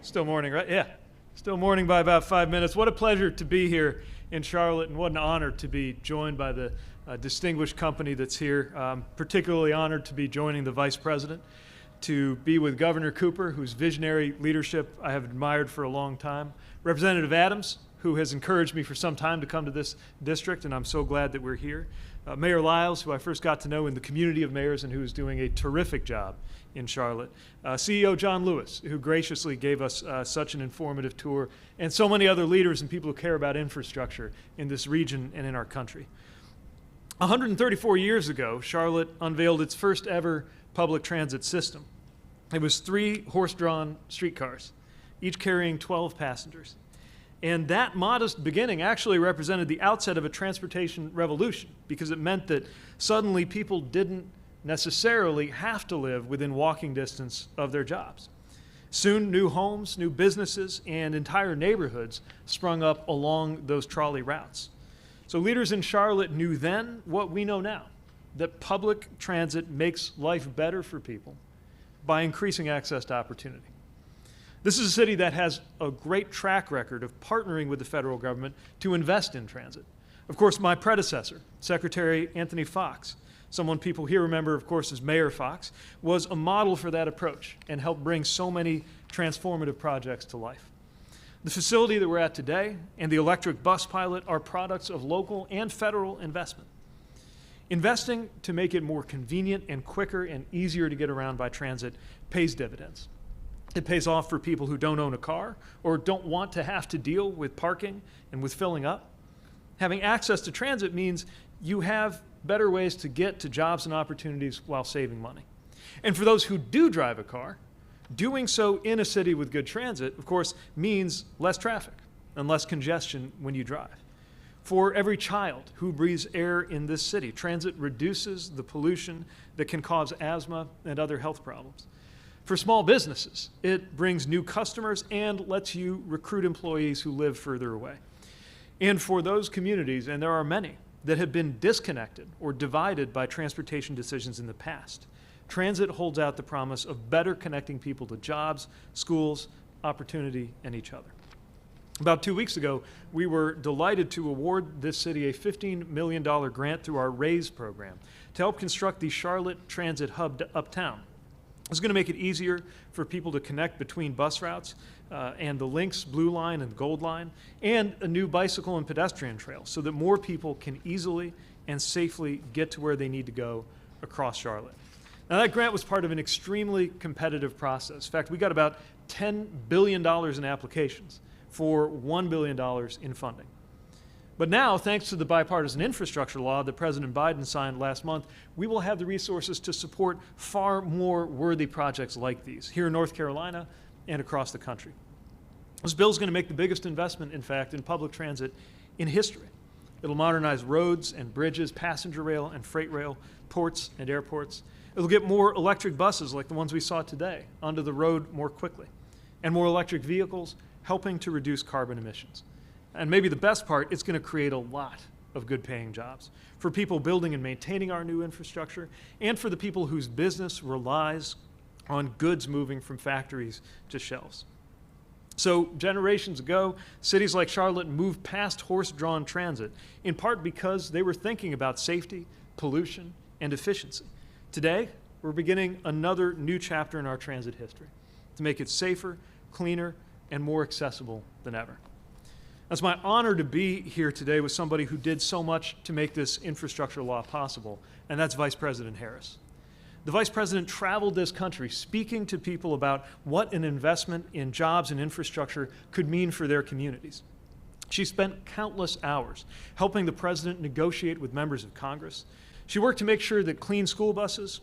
Still morning, right? Yeah. Still morning by about 5 minutes. What a pleasure to be here in Charlotte, and what an honor to be joined by the distinguished company that's here. Particularly honored to be joining the Vice President, to be with Governor Cooper, whose visionary leadership I have admired for a long time. Representative Adams, who has encouraged me for some time to come to this district, and I'm so glad that we're here. Mayor Lyles, who I first got to know in the community of mayors and who is doing a terrific job in Charlotte. CEO John Lewis, who graciously gave us such an informative tour, and so many other leaders and people who care about infrastructure in this region and in our country. 134 years ago, Charlotte unveiled its first ever public transit system. It was 3 horse-drawn streetcars, each carrying 12 passengers. And that modest beginning actually represented the outset of a transportation revolution, because it meant that suddenly people didn't necessarily have to live within walking distance of their jobs. Soon, new homes, new businesses, and entire neighborhoods sprung up along those trolley routes. So leaders in Charlotte knew then what we know now, that public transit makes life better for people by increasing access to opportunity. This is a city that has a great track record of partnering with the federal government to invest in transit. Of course, my predecessor, Secretary Anthony Foxx, someone people here remember, of course, as Mayor Foxx, was a model for that approach and helped bring so many transformative projects to life. The facility that we're at today and the electric bus pilot are products of local and federal investment. Investing to make it more convenient and quicker and easier to get around by transit pays dividends. It pays off for people who don't own a car or don't want to have to deal with parking and with filling up. Having access to transit means you have better ways to get to jobs and opportunities while saving money. And for those who do drive a car, doing so in a city with good transit, of course, means less traffic and less congestion when you drive. For every child who breathes air in this city, transit reduces the pollution that can cause asthma and other health problems. For small businesses, it brings new customers and lets you recruit employees who live further away. And for those communities, and there are many, that have been disconnected or divided by transportation decisions in the past, transit holds out the promise of better connecting people to jobs, schools, opportunity, and each other. About 2 weeks ago, we were delighted to award this city a $15 million grant through our RAISE program to help construct the Charlotte Transit Hub uptown. It's going to make it easier for people to connect between bus routes and the Lynx Blue Line and Gold Line, and a new bicycle and pedestrian trail so that more people can easily and safely get to where they need to go across Charlotte. Now, that grant was part of an extremely competitive process. In fact, we got about $10 billion in applications for $1 billion in funding. But now, thanks to the bipartisan infrastructure law that President Biden signed last month, we will have the resources to support far more worthy projects like these here in North Carolina and across the country. This bill is going to make the biggest investment, in fact, in public transit in history. It'll modernize roads and bridges, passenger rail and freight rail, ports and airports. It'll get more electric buses like the ones we saw today onto the road more quickly, and more electric vehicles, helping to reduce carbon emissions. And maybe the best part, it's going to create a lot of good-paying jobs for people building and maintaining our new infrastructure, and for the people whose business relies on goods moving from factories to shelves. So generations ago, cities like Charlotte moved past horse-drawn transit, in part because they were thinking about safety, pollution, and efficiency. Today, we're beginning another new chapter in our transit history to make it safer, cleaner, and more accessible than ever. It's my honor to be here today with somebody who did so much to make this infrastructure law possible, and that's Vice President Harris. The Vice President traveled this country speaking to people about what an investment in jobs and infrastructure could mean for their communities. She spent countless hours helping the President negotiate with members of Congress. She worked to make sure that clean school buses,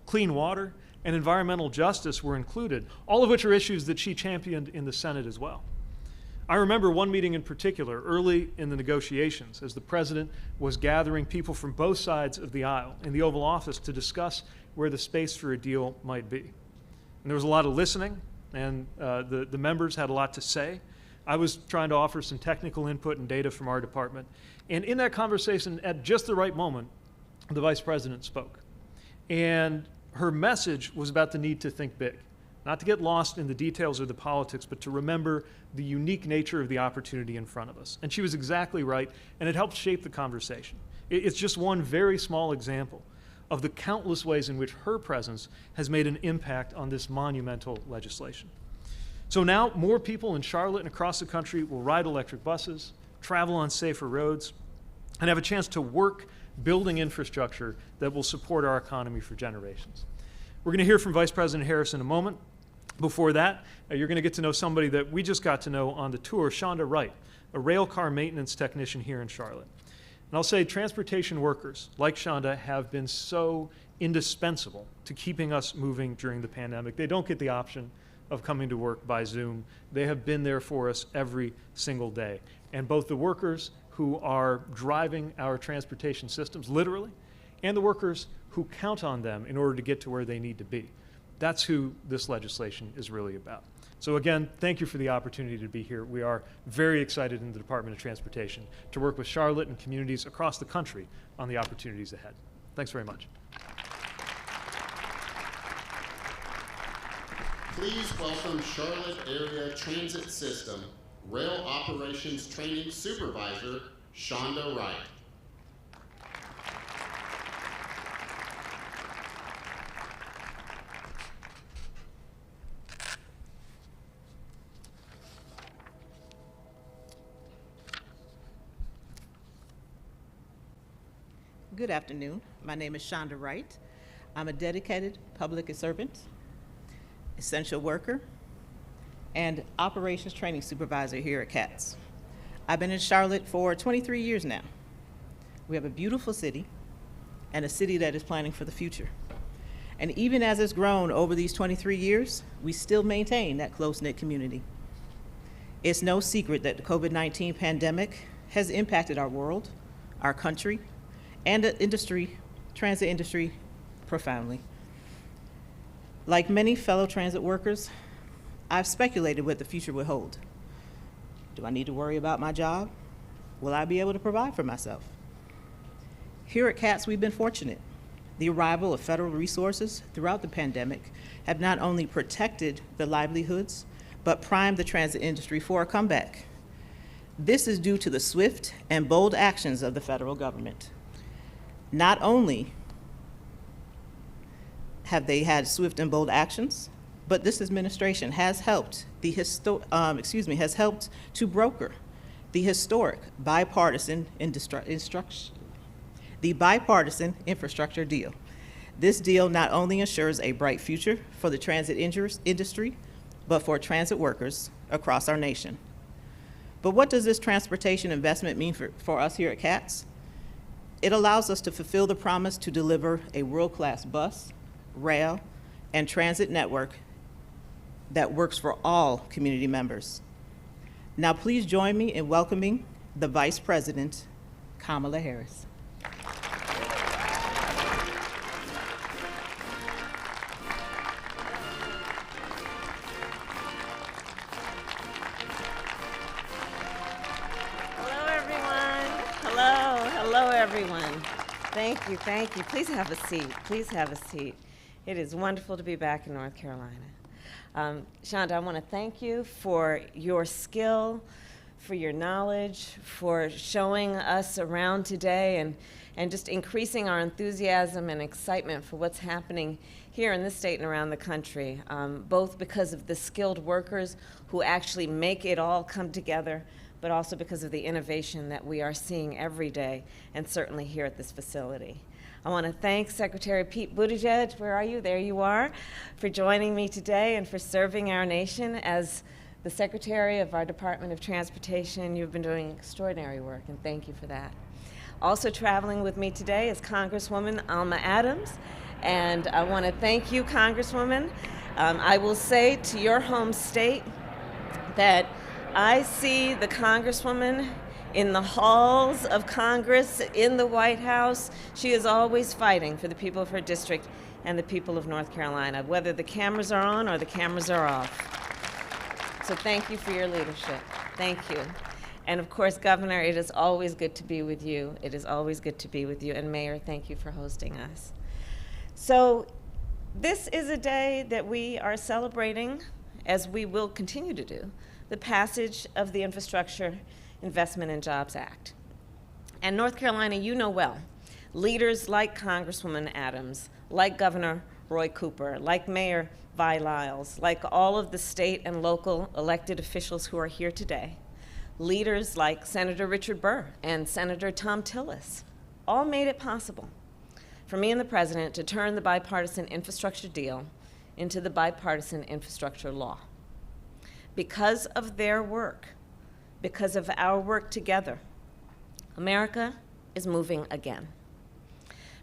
clean water, and environmental justice were included, all of which are issues that she championed in the Senate as well. I remember one meeting in particular early in the negotiations as the President was gathering people from both sides of the aisle in the Oval Office to discuss where the space for a deal might be. And there was a lot of listening, and the members had a lot to say. I was trying to offer some technical input and data from our department. And in that conversation, at just the right moment, the Vice President spoke. And her message was about the need to think big, not to get lost in the details or the politics, but to remember the unique nature of the opportunity in front of us. And she was exactly right, and it helped shape the conversation. It's just one very small example of the countless ways in which her presence has made an impact on this monumental legislation. So now more people in Charlotte and across the country will ride electric buses, travel on safer roads, and have a chance to work building infrastructure that will support our economy for generations. We're going to hear from Vice President Harris in a moment. Before that, you're going to get to know somebody that we just got to know on the tour, Shonda Wright, a rail car maintenance technician here in Charlotte. And I'll say transportation workers like Shonda have been so indispensable to keeping us moving during the pandemic. They don't get the option of coming to work by Zoom. They have been there for us every single day. And both the workers who are driving our transportation systems, literally, and the workers who count on them in order to get to where they need to be. That's who this legislation is really about. So again, thank you for the opportunity to be here. We are very excited in the Department of Transportation to work with Charlotte and communities across the country on the opportunities ahead. Thanks very much. Please welcome Charlotte Area Transit System Rail Operations Training Supervisor, Shonda Wright. Good afternoon. My name is Shonda Wright. I'm a dedicated public servant, essential worker, and operations training supervisor here at CATS. I've been in Charlotte for 23 years now. We have a beautiful city and a city that is planning for the future. And even as it's grown over these 23 years, we still maintain that close-knit community. It's no secret that the COVID-19 pandemic has impacted our world, our country, and the transit industry profoundly. Like many fellow transit workers, I've speculated what the future will hold. Do I need to worry about my job? Will I be able to provide for myself? Here at CATS, we've been fortunate. The arrival of federal resources throughout the pandemic have not only protected the livelihoods, but primed the transit industry for a comeback. This is due to the swift and bold actions of the federal government. Not only have they had swift and bold actions, but this administration has helped has helped to broker the historic bipartisan infrastructure deal. This deal not only ensures a bright future for the transit industry, but for transit workers across our nation. But what does this transportation investment mean for us here at CATS? It allows us to fulfill the promise to deliver a world-class bus, rail, and transit network that works for all community members. Now please join me in welcoming the Vice President, Kamala Harris. Hello, everyone. Thank you, thank you. Please have a seat. Please have a seat. It is wonderful to be back in North Carolina. Shonda, I want to thank you for your skill, for your knowledge, for showing us around today and just increasing our enthusiasm and excitement for what's happening here in this state and around the country, both because of the skilled workers who actually make it all come together, but also because of the innovation that we are seeing every day, and certainly here at this facility. I want to thank Secretary Pete Buttigieg, where are you? There you are, for joining me today and for serving our nation as the Secretary of our Department of Transportation. You've been doing extraordinary work, and thank you for that. Also traveling with me today is Congresswoman Alma Adams, and I want to thank you, Congresswoman. I will say to your home state that I see the Congresswoman in the halls of Congress, in the White House. She is always fighting for the people of her district and the people of North Carolina, whether the cameras are on or the cameras are off. So thank you for your leadership. Thank you. And of course, Governor, it is always good to be with you. It is always good to be with you. And Mayor, thank you for hosting us. So This is a day that we are celebrating, as we will continue to do, the passage of the Infrastructure Investment and Jobs Act. And North Carolina, you know well, leaders like Congresswoman Adams, like Governor Roy Cooper, like Mayor Vi Lyles, like all of the state and local elected officials who are here today, leaders like Senator Richard Burr and Senator Tom Tillis, all made it possible for me and the President to turn the bipartisan infrastructure deal into the bipartisan infrastructure law. Because of their work, because of our work together, America is moving again.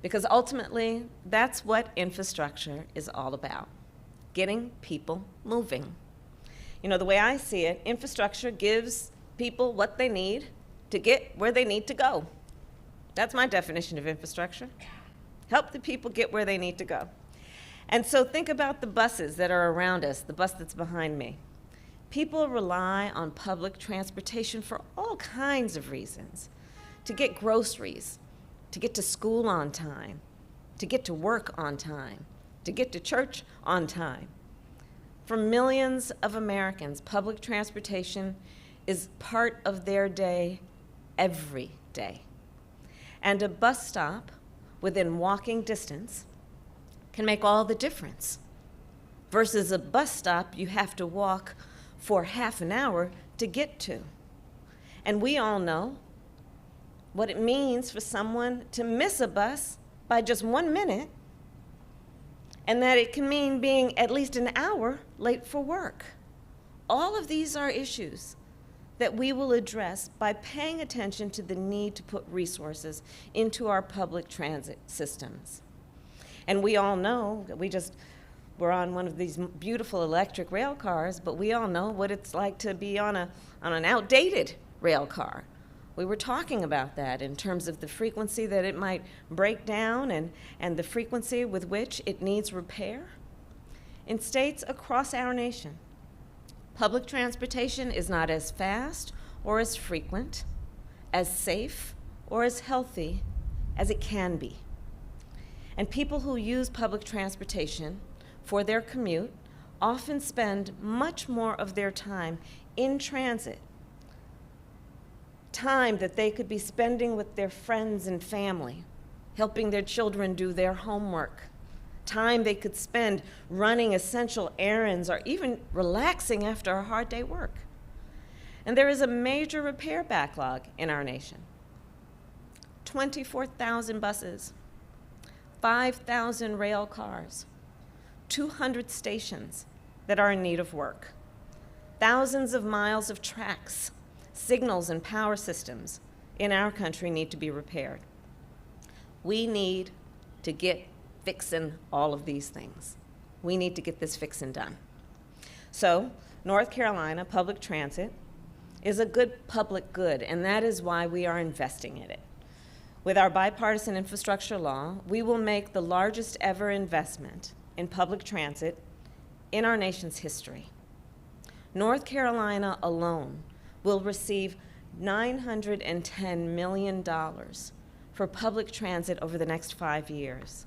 Because ultimately, that's what infrastructure is all about, getting people moving. You know, the way I see it, infrastructure gives people what they need to get where they need to go. That's my definition of infrastructure. Help the people get where they need to go. And so think about the buses that are around us, the bus that's behind me. People rely on public transportation for all kinds of reasons. To get groceries, to get to school on time, to get to work on time, to get to church on time. For millions of Americans, public transportation is part of their day every day. And a bus stop within walking distance can make all the difference versus a bus stop you have to walk for half an hour to get to. And we all know what it means for someone to miss a bus by just 1 minute, and that it can mean being at least an hour late for work. All of these are issues that we will address by paying attention to the need to put resources into our public transit systems. And we all know that we're on one of these beautiful electric rail cars, but we all know what it's like to be on an outdated rail car. We were talking about that in terms of the frequency that it might break down and the frequency with which it needs repair. In states across our nation, public transportation is not as fast or as frequent, as safe or as healthy as it can be. And people who use public transportation for their commute often spend much more of their time in transit, time that they could be spending with their friends and family, helping their children do their homework, time they could spend running essential errands or even relaxing after a hard day work. And there is a major repair backlog in our nation. 24,000 buses, 5,000 rail cars, 200 stations that are in need of work, thousands of miles of tracks, signals and power systems in our country need to be repaired. We need to get fixing all of these things. We need to get this fixing done. So, North Carolina public transit is a good public good, and that is why we are investing in it. With our bipartisan infrastructure law, we will make the largest ever investment in public transit in our nation's history. North Carolina alone will receive $910 million for public transit over the next 5 years.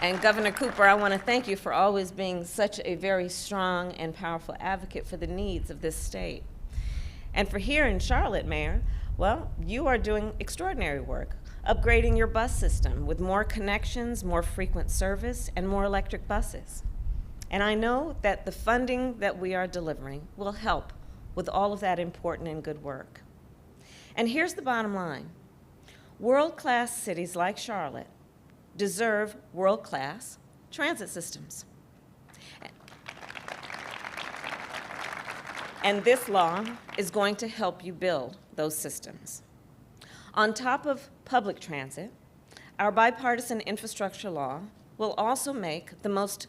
And Governor Cooper, I want to thank you for always being such a very strong and powerful advocate for the needs of this state. And for here in Charlotte, Mayor, well, you are doing extraordinary work, upgrading your bus system with more connections, more frequent service, and more electric buses. And I know that the funding that we are delivering will help with all of that important and good work. And here's the bottom line. World-class cities like Charlotte deserve world-class transit systems. And this law is going to help you build those systems. On top of public transit, our bipartisan infrastructure law will also make the most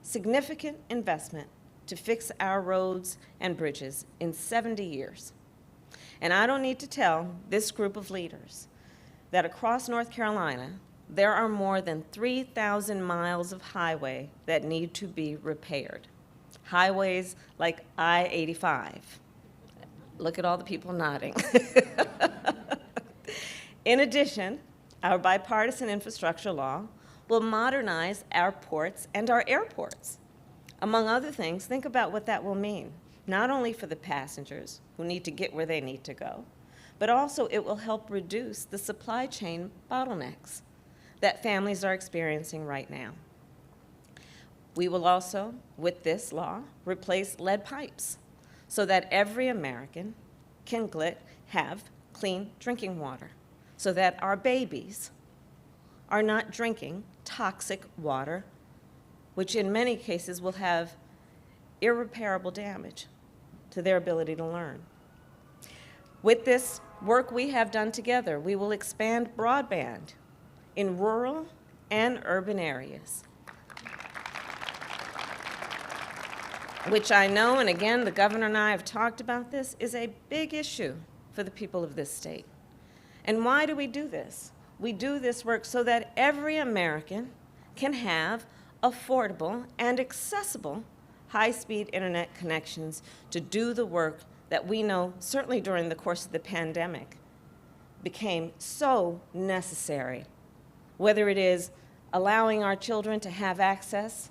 significant investment to fix our roads and bridges in 70 years. And I don't need to tell this group of leaders that across North Carolina, there are more than 3,000 miles of highway that need to be repaired. Highways like I-85. Look at all the people nodding. In addition, Our bipartisan infrastructure law will modernize our ports and our airports. Among other things, think about what that will mean, not only for the passengers who need to get where they need to go, but also it will help reduce the supply chain bottlenecks that families are experiencing right now. We will also, with this law, replace lead pipes so that every American can have clean drinking water, so that our babies are not drinking toxic water, which in many cases will have irreparable damage to their ability to learn. With this work we have done together, we will expand broadband in rural and urban areas, which I know, and again, the governor and I have talked about this, is a big issue for the people of this state. And why do we do this? We do this work so that every American can have affordable and accessible high-speed internet connections to do the work that we know, certainly during the course of the pandemic, became so necessary. Whether it is allowing our children to have access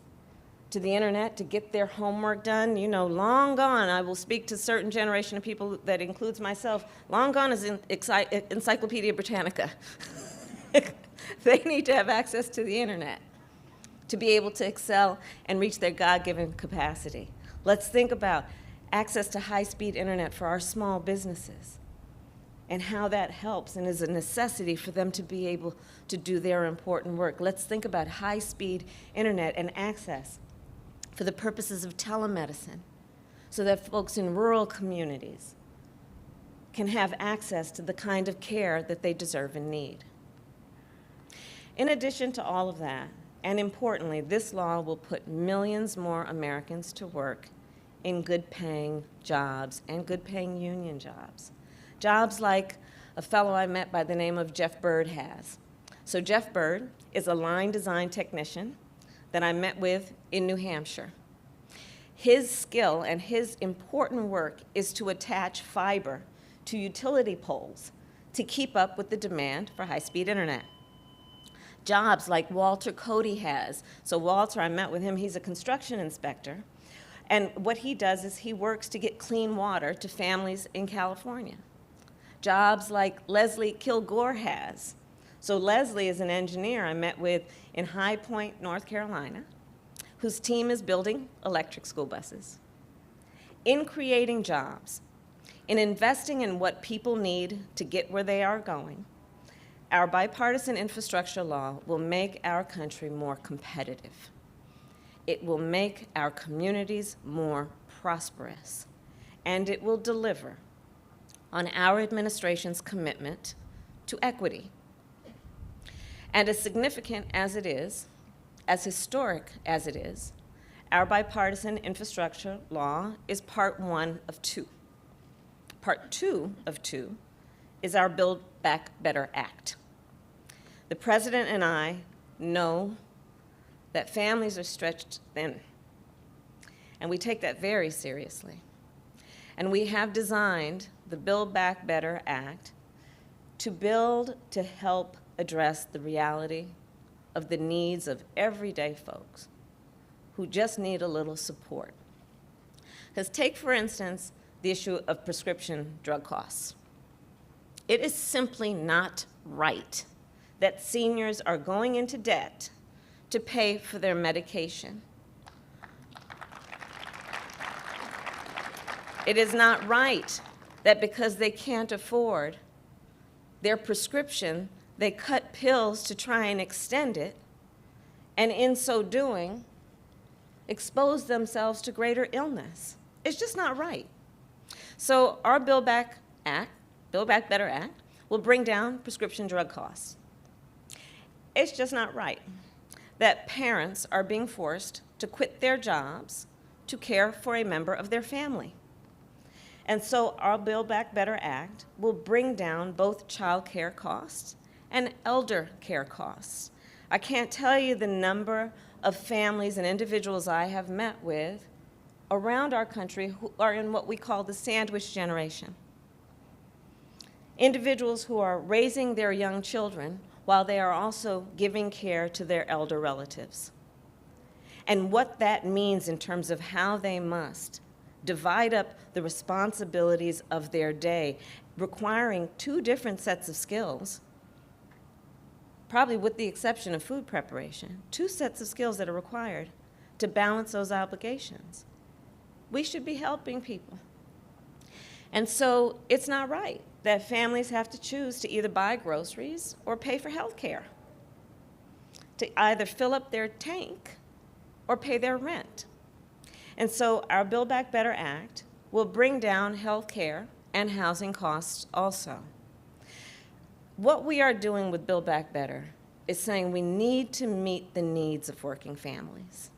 to the internet to get their homework done, you know, long gone, I will speak to a certain generation of people that includes myself, long gone is Encyclopedia Britannica. They need to have access to the internet to be able to excel and reach their God-given capacity. Let's think about access to high-speed internet for our small businesses and how that helps and is a necessity for them to be able to do their important work. Let's think about high-speed internet and access for the purposes of telemedicine so that folks in rural communities can have access to the kind of care that they deserve and need. In addition to all of that, and importantly, this law will put millions more Americans to work in good-paying jobs and good-paying union jobs. Jobs like a fellow I met by the name of Jeff Bird has. So Jeff Bird is a line design technician that I met with in New Hampshire. His skill and his important work is to attach fiber to utility poles to keep up with the demand for high-speed internet. Jobs like Walter Cody has. So Walter, I met with him, he's a construction inspector. And what he does is he works to get clean water to families in California. Jobs like Leslie Kilgore has. So Leslie is an engineer I met with in High Point, North Carolina, whose team is building electric school buses. In creating jobs, in investing in what people need to get where they are going, our bipartisan infrastructure law will make our country more competitive. It will make our communities more prosperous, and it will deliver on our administration's commitment to equity. And as significant as it is, as historic as it is, our bipartisan infrastructure law is part one of two. Part two of two is our Build Back Better Act. The President and I know that families are stretched thin, and we take that very seriously. And we have designed the Build Back Better Act to help address the reality of the needs of everyday folks who just need a little support. Because take, for instance, the issue of prescription drug costs. It is simply not right that seniors are going into debt to pay for their medication. It is not right that because they can't afford their prescription, they cut pills to try and extend it, and in so doing, expose themselves to greater illness. It's just not right. So our Build Back Better Act, will bring down prescription drug costs. It's just not right that parents are being forced to quit their jobs to care for a member of their family. And so our Build Back Better Act will bring down both child care costs and elder care costs. I can't tell you the number of families and individuals I have met with around our country who are in what we call the sandwich generation. Individuals who are raising their young children while they are also giving care to their elder relatives. And what that means in terms of how they must divide up the responsibilities of their day, requiring two different sets of skills, probably with the exception of food preparation, two sets of skills that are required to balance those obligations. We should be helping people. And so it's not right that families have to choose to either buy groceries or pay for health care, to either fill up their tank or pay their rent. And so our Build Back Better Act will bring down health care and housing costs also. What we are doing with Build Back Better is saying we need to meet the needs of working families,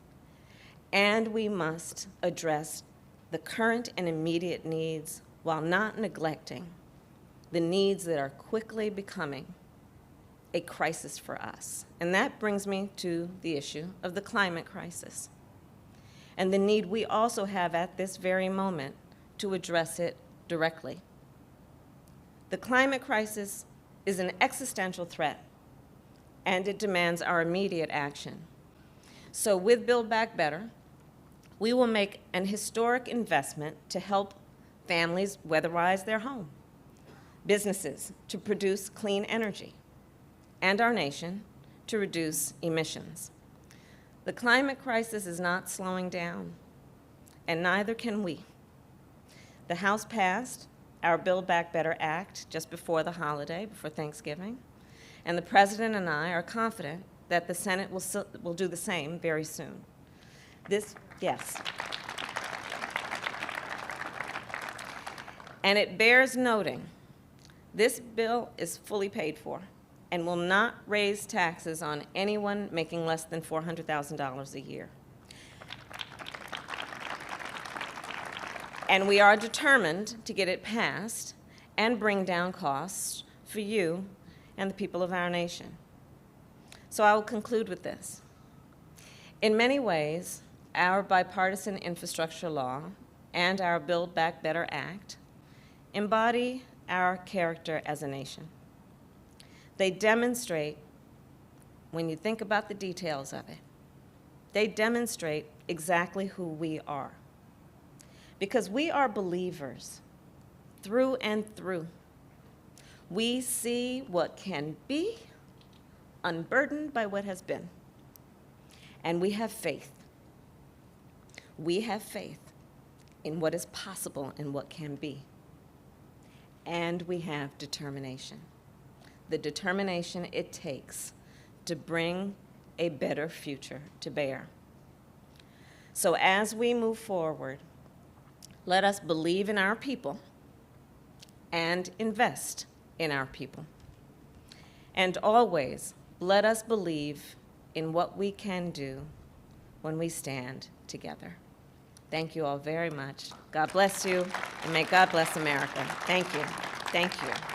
and we must address the current and immediate needs while not neglecting the needs that are quickly becoming a crisis for us. And that brings me to the issue of the climate crisis and the need we also have at this very moment to address it directly. The climate crisis is an existential threat, and it demands our immediate action. So with Build Back Better, we will make an historic investment to help families weatherize their home, businesses to produce clean energy, and our nation to reduce emissions. The climate crisis is not slowing down, and neither can we. The House passed our Build Back Better Act just before the holiday, before Thanksgiving, and the President and I are confident that the Senate will do the same very soon. Yes. And it bears noting, this bill is fully paid for and will not raise taxes on anyone making less than $400,000 a year. And we are determined to get it passed and bring down costs for you and the people of our nation. So I will conclude with this. In many ways, our bipartisan infrastructure law and our Build Back Better Act embody our character as a nation. They demonstrate, when you think about the details of it, they demonstrate exactly who we are. Because we are believers through and through. We see what can be, unburdened by what has been. And we have faith. We have faith in what is possible and what can be. And we have determination. The determination it takes to bring a better future to bear. So as we move forward, let us believe in our people and invest in our people. And always, let us believe in what we can do when we stand together. Thank you all very much. God bless you, and may God bless America. Thank you. Thank you.